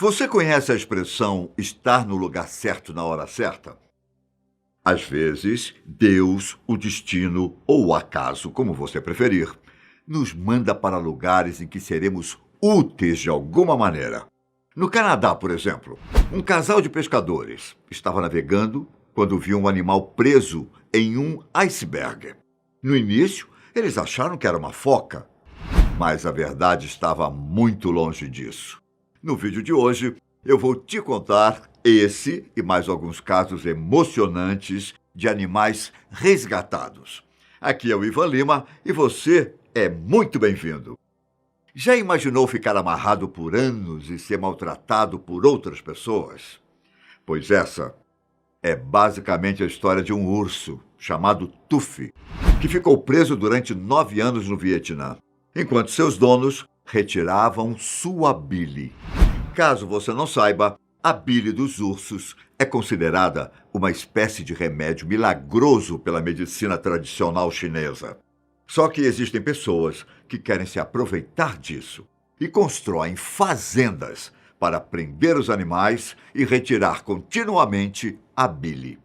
Você conhece a expressão estar no lugar certo na hora certa? Às vezes, Deus, o destino ou o acaso, como você preferir, nos manda para lugares em que seremos úteis de alguma maneira. No Canadá, por exemplo, um casal de pescadores estava navegando quando viu um animal preso em um iceberg. No início, eles acharam que era uma foca, mas a verdade estava muito longe disso. No vídeo de hoje, eu vou te contar esse e mais alguns casos emocionantes de animais resgatados. Aqui é o Ivan Lima e você é muito bem-vindo. Já imaginou ficar amarrado por anos e ser maltratado por outras pessoas? Pois essa é basicamente a história de um urso chamado Tufi, que ficou preso durante 9 anos no Vietnã, enquanto seus donos retiravam sua bile. Caso você não saiba, a bile dos ursos é considerada uma espécie de remédio milagroso pela medicina tradicional chinesa. Só que existem pessoas que querem se aproveitar disso e constroem fazendas para prender os animais e retirar continuamente a bile.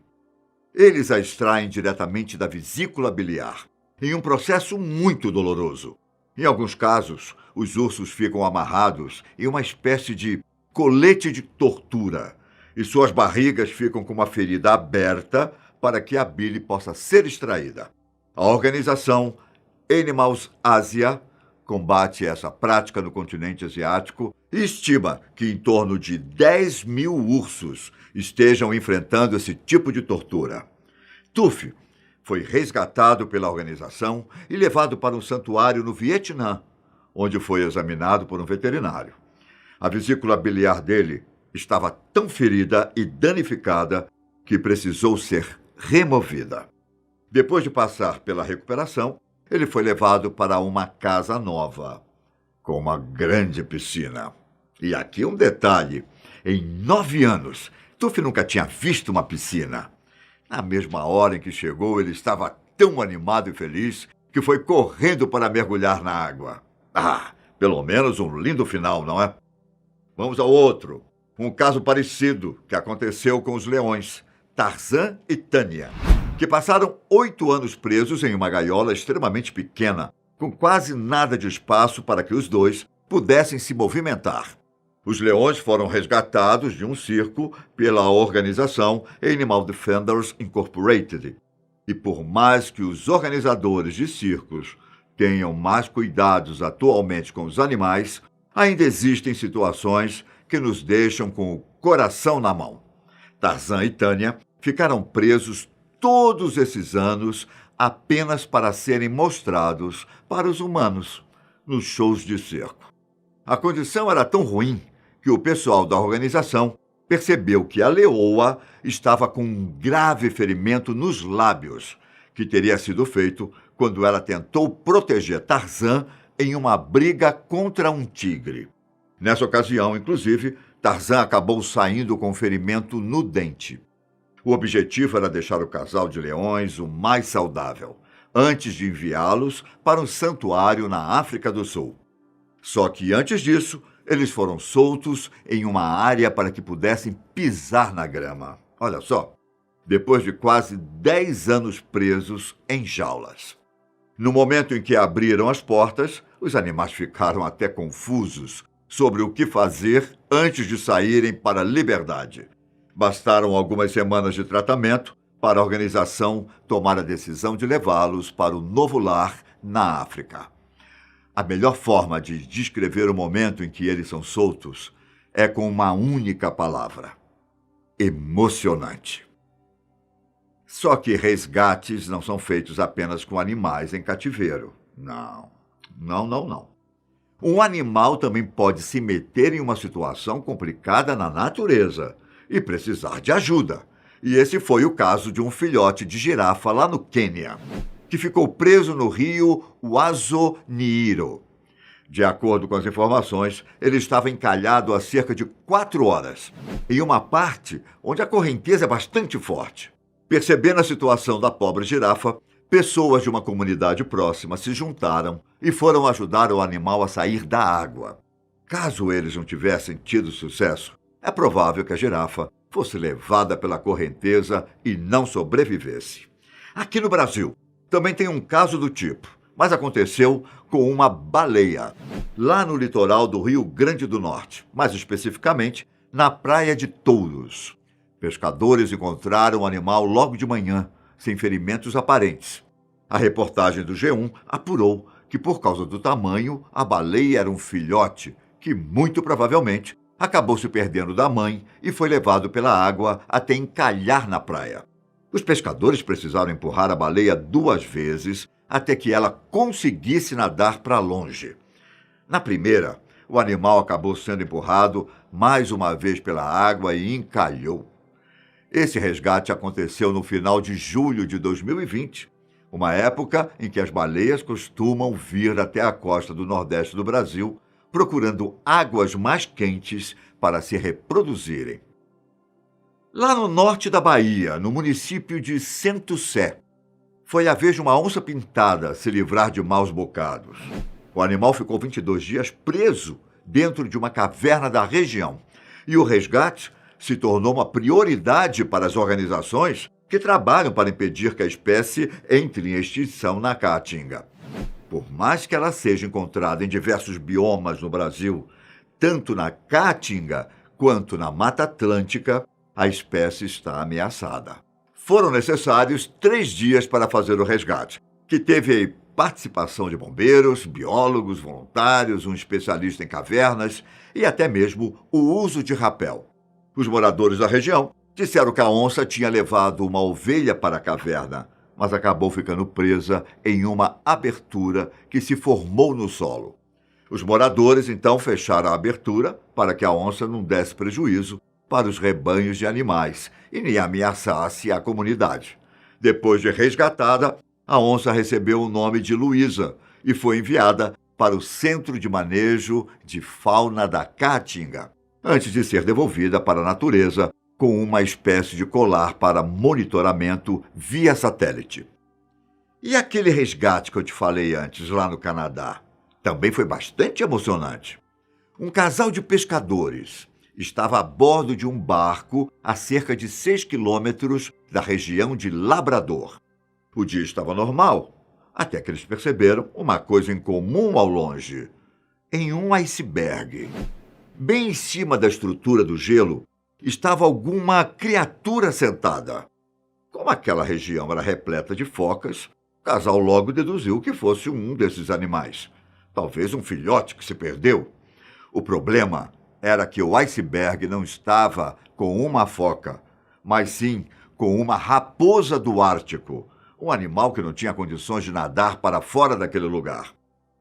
Eles a extraem diretamente da vesícula biliar, em um processo muito doloroso. Em alguns casos, os ursos ficam amarrados em uma espécie de colete de tortura e suas barrigas ficam com uma ferida aberta para que a bile possa ser extraída. A organização Animals Asia combate essa prática no continente asiático e estima que em torno de 10 mil ursos estejam enfrentando esse tipo de tortura. Tufi foi resgatado pela organização e levado para um santuário no Vietnã, onde foi examinado por um veterinário. A vesícula biliar dele estava tão ferida e danificada que precisou ser removida. Depois de passar pela recuperação, ele foi levado para uma casa nova, com uma grande piscina. E aqui um detalhe: em 9 anos, Tufi nunca tinha visto uma piscina. Na mesma hora em que chegou, ele estava tão animado e feliz que foi correndo para mergulhar na água. Pelo menos um lindo final, não é? Vamos ao outro. Um caso parecido que aconteceu com os leões, Tarzan e Tânia, que passaram 8 anos presos em uma gaiola extremamente pequena, com quase nada de espaço para que os dois pudessem se movimentar. Os leões foram resgatados de um circo pela organização Animal Defenders Incorporated. E por mais que os organizadores de circos tenham mais cuidados atualmente com os animais, ainda existem situações que nos deixam com o coração na mão. Tarzan e Tânia ficaram presos todos esses anos apenas para serem mostrados para os humanos nos shows de circo. A condição era tão ruim que o pessoal da organização percebeu que a leoa estava com um grave ferimento nos lábios, que teria sido feito quando ela tentou proteger Tarzan em uma briga contra um tigre. Nessa ocasião, inclusive, Tarzan acabou saindo com um ferimento no dente. O objetivo era deixar o casal de leões o mais saudável, antes de enviá-los para um santuário na África do Sul. Só que antes disso, eles foram soltos em uma área para que pudessem pisar na grama. Olha só, depois de quase 10 anos presos em jaulas. No momento em que abriram as portas, os animais ficaram até confusos sobre o que fazer antes de saírem para a liberdade. Bastaram algumas semanas de tratamento para a organização tomar a decisão de levá-los para o novo lar na África. A melhor forma de descrever o momento em que eles são soltos é com uma única palavra: emocionante. Só que resgates não são feitos apenas com animais em cativeiro. Não. Um animal também pode se meter em uma situação complicada na natureza e precisar de ajuda. E esse foi o caso de um filhote de girafa lá no Quênia, que ficou preso no rio Uazo-Niiro. De acordo com as informações, ele estava encalhado há cerca de 4 horas, em uma parte onde a correnteza é bastante forte. Percebendo a situação da pobre girafa, pessoas de uma comunidade próxima se juntaram e foram ajudar o animal a sair da água. Caso eles não tivessem tido sucesso, é provável que a girafa fosse levada pela correnteza e não sobrevivesse. Aqui no Brasil, também tem um caso do tipo, mas aconteceu com uma baleia, lá no litoral do Rio Grande do Norte, mais especificamente na Praia de Touros. Pescadores encontraram o animal logo de manhã, sem ferimentos aparentes. A reportagem do G1 apurou que, por causa do tamanho, a baleia era um filhote que, muito provavelmente, acabou se perdendo da mãe e foi levado pela água até encalhar na praia. Os pescadores precisaram empurrar a baleia 2 vezes até que ela conseguisse nadar para longe. Na primeira, o animal acabou sendo empurrado mais uma vez pela água e encalhou. Esse resgate aconteceu no final de julho de 2020, uma época em que as baleias costumam vir até a costa do Nordeste do Brasil, procurando águas mais quentes para se reproduzirem. Lá no norte da Bahia, no município de Centro-Sé, foi a vez de uma onça-pintada se livrar de maus bocados. O animal ficou 22 dias preso dentro de uma caverna da região e o resgate se tornou uma prioridade para as organizações que trabalham para impedir que a espécie entre em extinção na Caatinga. Por mais que ela seja encontrada em diversos biomas no Brasil, tanto na Caatinga quanto na Mata Atlântica, a espécie está ameaçada. Foram necessários 3 dias para fazer o resgate, que teve participação de bombeiros, biólogos, voluntários, um especialista em cavernas e até mesmo o uso de rapel. Os moradores da região disseram que a onça tinha levado uma ovelha para a caverna, mas acabou ficando presa em uma abertura que se formou no solo. Os moradores então fecharam a abertura para que a onça não desse prejuízo para os rebanhos de animais e nem ameaçasse a comunidade. Depois de resgatada, a onça recebeu o nome de Luísa e foi enviada para o Centro de Manejo de Fauna da Caatinga, antes de ser devolvida para a natureza com uma espécie de colar para monitoramento via satélite. E aquele resgate que eu te falei antes, lá no Canadá, também foi bastante emocionante. Um casal de pescadores estava a bordo de um barco a cerca de 6 quilômetros da região de Labrador. O dia estava normal, até que eles perceberam uma coisa incomum ao longe. Em um iceberg, bem em cima da estrutura do gelo, estava alguma criatura sentada. Como aquela região era repleta de focas, o casal logo deduziu que fosse um desses animais. Talvez um filhote que se perdeu. O problema era que o iceberg não estava com uma foca, mas sim com uma raposa do Ártico, um animal que não tinha condições de nadar para fora daquele lugar.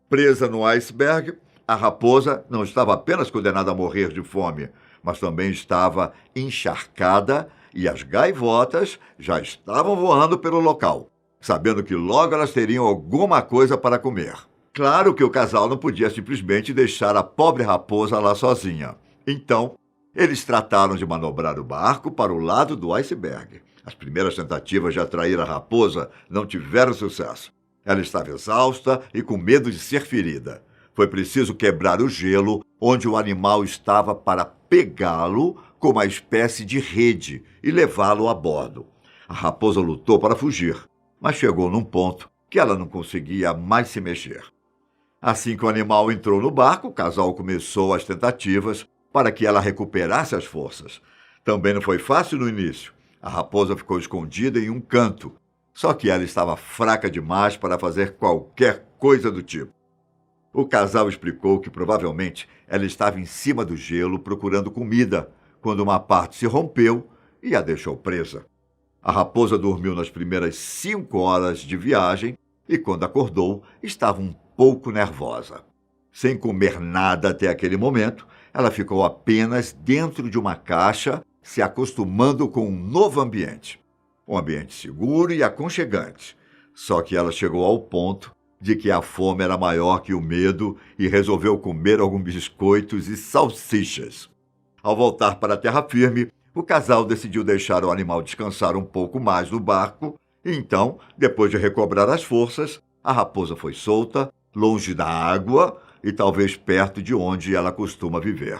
Presa no iceberg, a raposa não estava apenas condenada a morrer de fome, mas também estava encharcada e as gaivotas já estavam voando pelo local, sabendo que logo elas teriam alguma coisa para comer. Claro que o casal não podia simplesmente deixar a pobre raposa lá sozinha. Então, eles trataram de manobrar o barco para o lado do iceberg. As primeiras tentativas de atrair a raposa não tiveram sucesso. Ela estava exausta e com medo de ser ferida. Foi preciso quebrar o gelo onde o animal estava para pegá-lo com uma espécie de rede e levá-lo a bordo. A raposa lutou para fugir, mas chegou num ponto que ela não conseguia mais se mexer. Assim que o animal entrou no barco, o casal começou as tentativas para que ela recuperasse as forças. Também não foi fácil no início. A raposa ficou escondida em um canto, só que ela estava fraca demais para fazer qualquer coisa do tipo. O casal explicou que provavelmente ela estava em cima do gelo procurando comida, quando uma parte se rompeu e a deixou presa. A raposa dormiu nas primeiras 5 horas de viagem e, quando acordou, estava um pouco nervosa. Sem comer nada até aquele momento, ela ficou apenas dentro de uma caixa, se acostumando com um novo ambiente. Um ambiente seguro e aconchegante. Só que ela chegou ao ponto de que a fome era maior que o medo e resolveu comer alguns biscoitos e salsichas. Ao voltar para a terra firme, o casal decidiu deixar o animal descansar um pouco mais no barco. E então, depois de recobrar as forças, a raposa foi solta, longe da água, e talvez perto de onde ela costuma viver.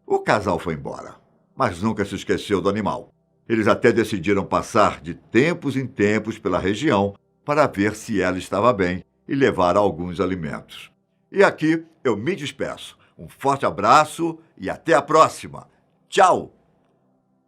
O casal foi embora, mas nunca se esqueceu do animal. Eles até decidiram passar de tempos em tempos pela região para ver se ela estava bem e levar alguns alimentos. E aqui eu me despeço. Um forte abraço e até a próxima. Tchau!